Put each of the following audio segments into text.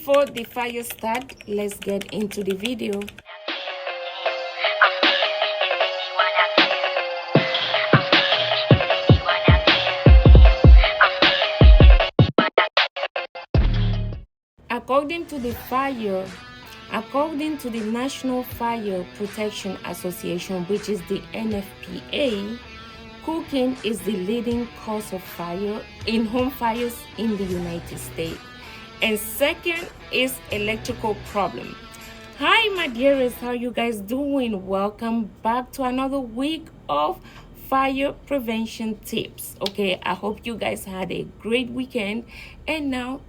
before the fire start, let's get into the video. According to the National Fire Protection Association, which is the NFPA, cooking is the leading cause of fire in home fires in the United States. And second is electrical problem. Hi my dearest, how you guys doing? Welcome back to another week of fire prevention tips. Okay, I hope you guys had a great weekend, and now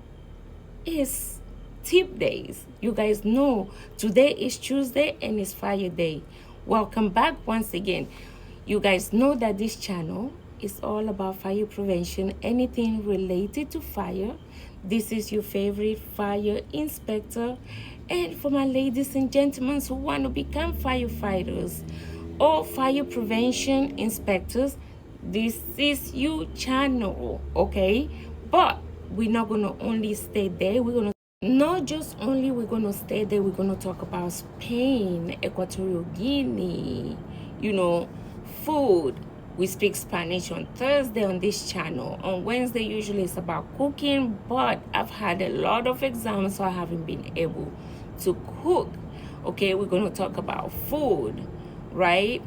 is tip days. You guys know today is Tuesday and it's fire day. Welcome back once again. You guys know that this channel is all about fire prevention, anything related to fire. This is your favorite fire inspector, and for my ladies and gentlemen who want to become firefighters or fire prevention inspectors, this is your channel. Okay, but we're not gonna only stay there. We're gonna stay there. We're gonna talk about Spain, Equatorial Guinea, food. We speak Spanish on Thursday on this channel. On Wednesday usually it's about cooking, but I've had a lot of exams, so I haven't been able to cook. Okay, we're gonna talk about food, right?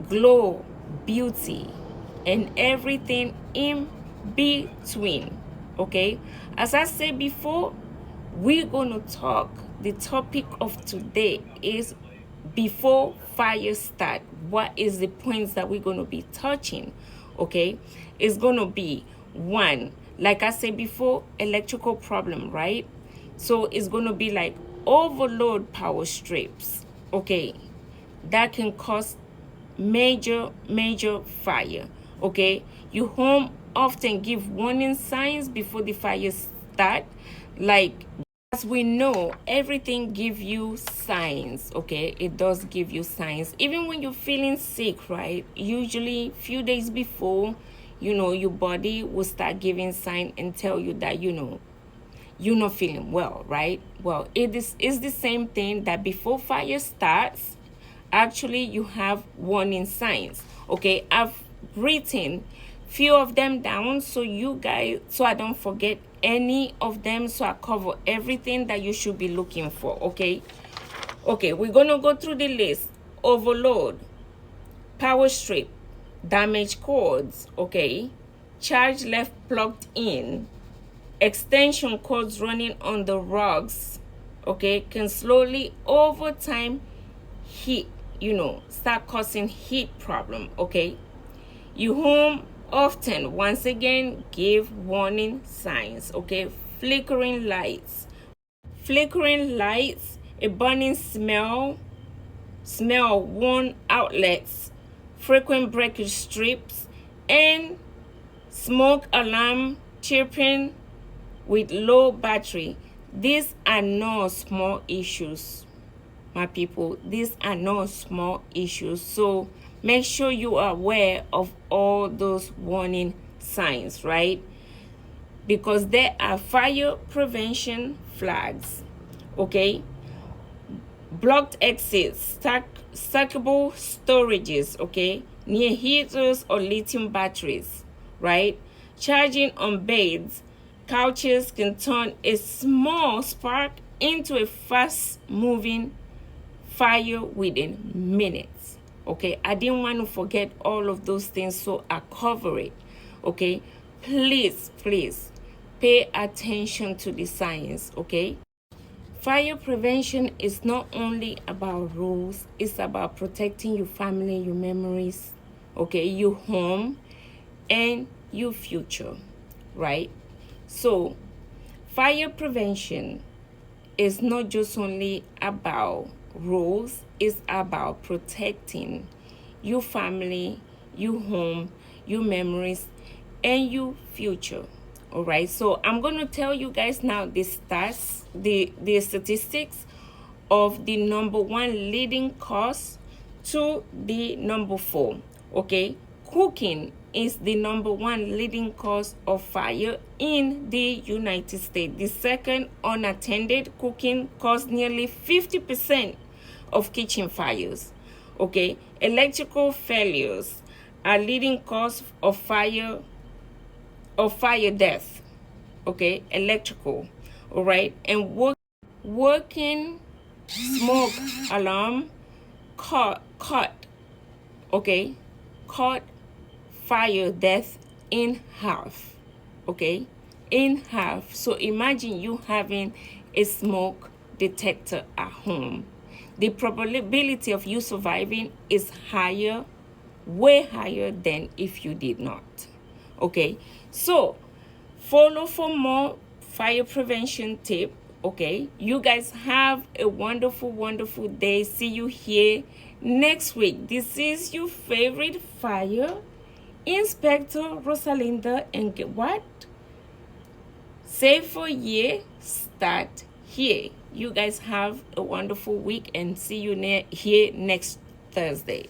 Glow, beauty, and everything in between. Okay, as I said before, we're gonna talk, the topic of today is before fire start. What is the points that we're gonna be touching? Okay, it's gonna be one, like I said before, electrical problem, right? So it's gonna be like overload power strips. Okay, that can cause major fire. Okay, your home often give warning signs before the fire start. Like, as we know, everything give you signs. Okay, it does give you signs. Even when you're feeling sick, right? Usually few days before, your body will start giving sign and tell you that you're not feeling well, right? Well, it's the same thing, that before fire starts, actually you have warning signs. Okay, I've written few of them down so I don't forget any of them, so I cover everything that you should be looking for. Okay, we're gonna go through the list. Overload, power strip, damaged cords, okay, charge left plugged in, extension cords running on the rugs, okay, can slowly over time heat, start causing heat problem. Okay, your home often, once again, give warning signs. Okay, flickering lights, a burning smell, worn outlets, frequent breakage strips, and smoke alarm chirping with low battery. These are no small issues, my people. These are no small issues. So make sure you are aware of all those warning signs, right? Because there are fire prevention flags. Okay, blocked exits, stackable storages, okay, near heaters or lithium batteries, right? Charging on beds, couches can turn a small spark into a fast moving fire within minutes. Okay, I didn't want to forget all of those things, so I cover it. Okay, please pay attention to the science. Okay, fire prevention is not only about rules, it's about protecting your family, your memories, okay, your home, and your future, right? So fire prevention is not just only about rules, it's about protecting your family, your home, your memories, and your future. All right, so I'm going to tell you guys now the stats, the statistics of the number one leading cause to the number 4. Okay, cooking is the number one leading cause of fire in the United States. The second, unattended cooking, caused nearly 50% of kitchen fires. Okay, electrical failures are leading cause of fire death. Okay, electrical. All right, and working smoke alarm cut fire death in half. Okay, in half. So imagine you having a smoke detector at home. The probability of you surviving is higher, way higher than if you did not. Okay, so follow for more fire prevention tip. Okay, you guys have a wonderful day. See you here next week. This is your favorite fire inspector, Rosalinda, and get what? Save for year, start here. You guys have a wonderful week and see you here next Thursday.